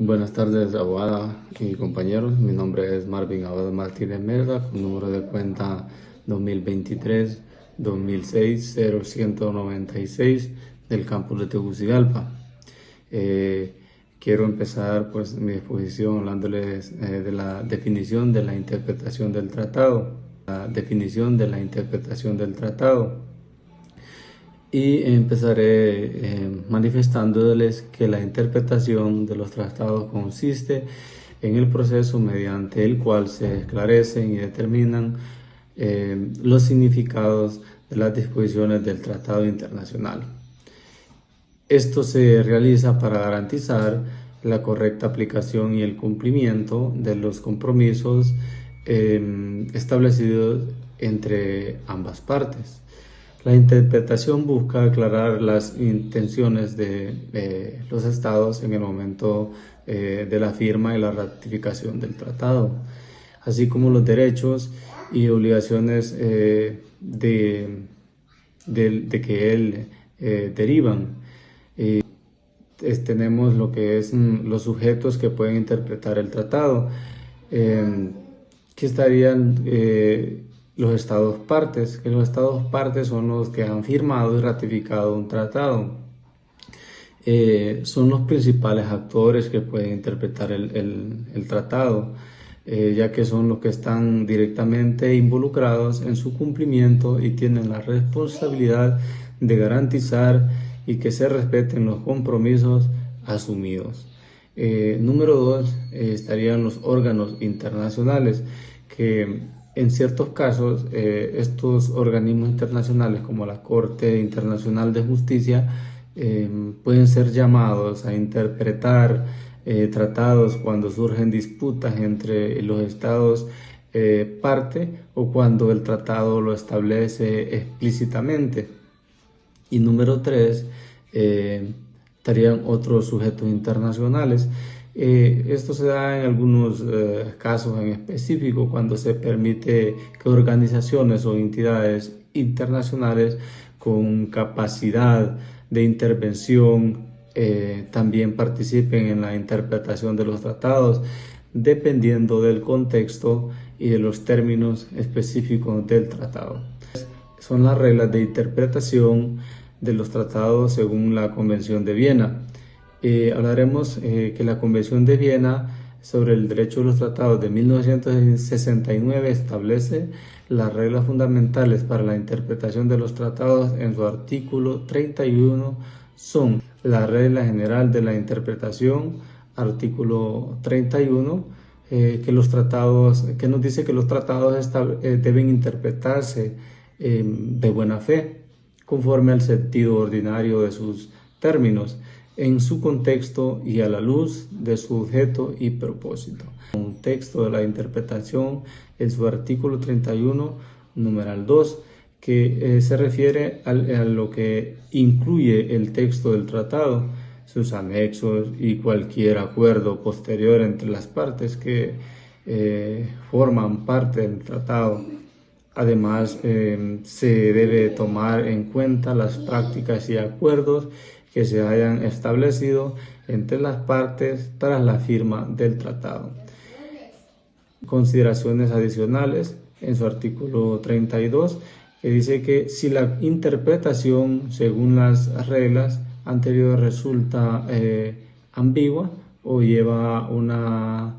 Buenas tardes, abogada y compañeros. Mi nombre es Marvin Abad Martínez Merda, con número de cuenta 2023-2006-0196 del campus de Tegucigalpa. Eh, Quiero empezar pues mi exposición hablándoles de la definición de la interpretación del tratado. La definición de la interpretación del tratado. Y empezaré manifestándoles que la interpretación de los tratados consiste en el proceso mediante el cual se esclarecen y determinan los significados de las disposiciones del tratado internacional. Esto se realiza para garantizar la correcta aplicación y el cumplimiento de los compromisos establecidos entre ambas partes. La interpretación busca aclarar las intenciones de los estados en el momento de la firma y la ratificación del tratado, así como los derechos y obligaciones de que él derivan. Tenemos lo que es los sujetos que pueden interpretar el tratado, que estarían los estados partes, que los estados partes son los que han firmado y ratificado un tratado. Son los principales actores que pueden interpretar el tratado, ya que son los que están directamente involucrados en su cumplimiento y tienen la responsabilidad de garantizar y que se respeten los compromisos asumidos. Número 2, estarían los órganos internacionales, que en ciertos casos estos organismos internacionales como la Corte Internacional de Justicia pueden ser llamados a interpretar tratados cuando surgen disputas entre los estados parte o cuando el tratado lo establece explícitamente. Y número 3, estarían otros sujetos internacionales. Esto se da en algunos casos en específico cuando se permite que organizaciones o entidades internacionales con capacidad de intervención también participen en la interpretación de los tratados, dependiendo del contexto y de los términos específicos del tratado. Son las reglas de interpretación de los tratados según la Convención de Viena. Hablaremos que la Convención de Viena sobre el derecho de los tratados de 1969 establece las reglas fundamentales para la interpretación de los tratados. En su artículo 31 son la regla general de la interpretación, artículo 31, que nos dice que los tratados deben interpretarse de buena fe, conforme al sentido ordinario de sus términos, en su contexto y a la luz de su objeto y propósito. El contexto de la interpretación en su artículo 31, numeral 2, que se refiere a lo que incluye el texto del tratado, sus anexos y cualquier acuerdo posterior entre las partes que forman parte del tratado. Además, se debe tomar en cuenta las prácticas y acuerdos que se hayan establecido entre las partes tras la firma del tratado. Consideraciones adicionales en su artículo 32, que dice que si la interpretación según las reglas anteriores resulta ambigua o lleva una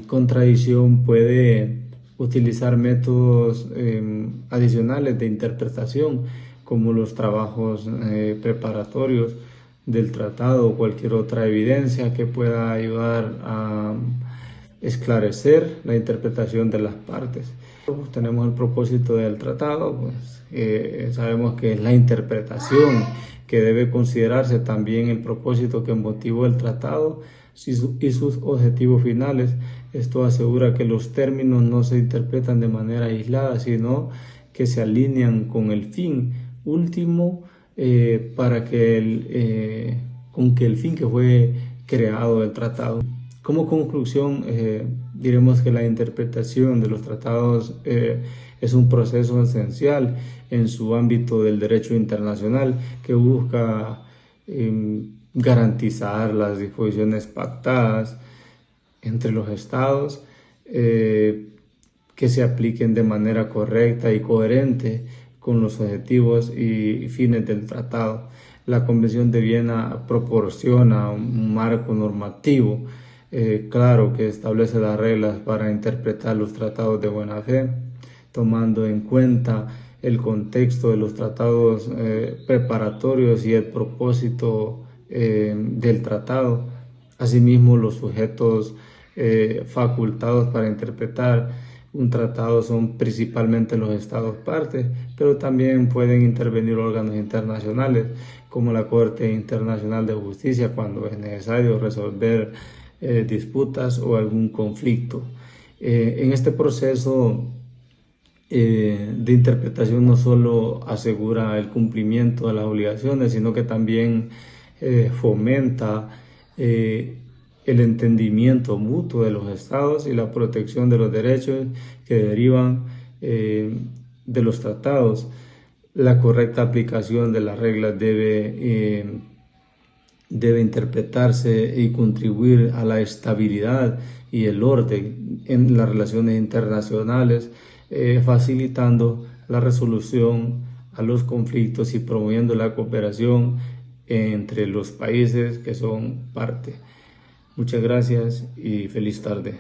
contradicción, puede utilizar métodos adicionales de interpretación, como los trabajos preparatorios del tratado o cualquier otra evidencia que pueda ayudar a esclarecer la interpretación de las partes. Pues tenemos el propósito del tratado, pues sabemos que es la interpretación, que debe considerarse también el propósito que motivó el tratado y sus objetivos finales. Esto asegura que los términos no se interpretan de manera aislada, sino que se alinean con el fin último para que con que el fin que fue creado el tratado. Como conclusión, diremos que la interpretación de los tratados es un proceso esencial en su ámbito del derecho internacional que busca garantizar las disposiciones pactadas entre los estados, que se apliquen de manera correcta y coherente con los objetivos y fines del tratado. La Convención de Viena proporciona un marco normativo claro que establece las reglas para interpretar los tratados de buena fe, tomando en cuenta el contexto de los tratados preparatorios y el propósito del tratado. Asimismo, los sujetos facultados para interpretar un tratado son principalmente los estados partes, pero también pueden intervenir órganos internacionales como la Corte Internacional de Justicia cuando es necesario resolver disputas o algún conflicto. En este proceso de interpretación no solo asegura el cumplimiento de las obligaciones, sino que también fomenta el entendimiento mutuo de los estados y la protección de los derechos que derivan de los tratados. La correcta aplicación de las reglas debe interpretarse y contribuir a la estabilidad y el orden en las relaciones internacionales, facilitando la resolución a los conflictos y promoviendo la cooperación entre los países que son parte. Muchas gracias y feliz tarde.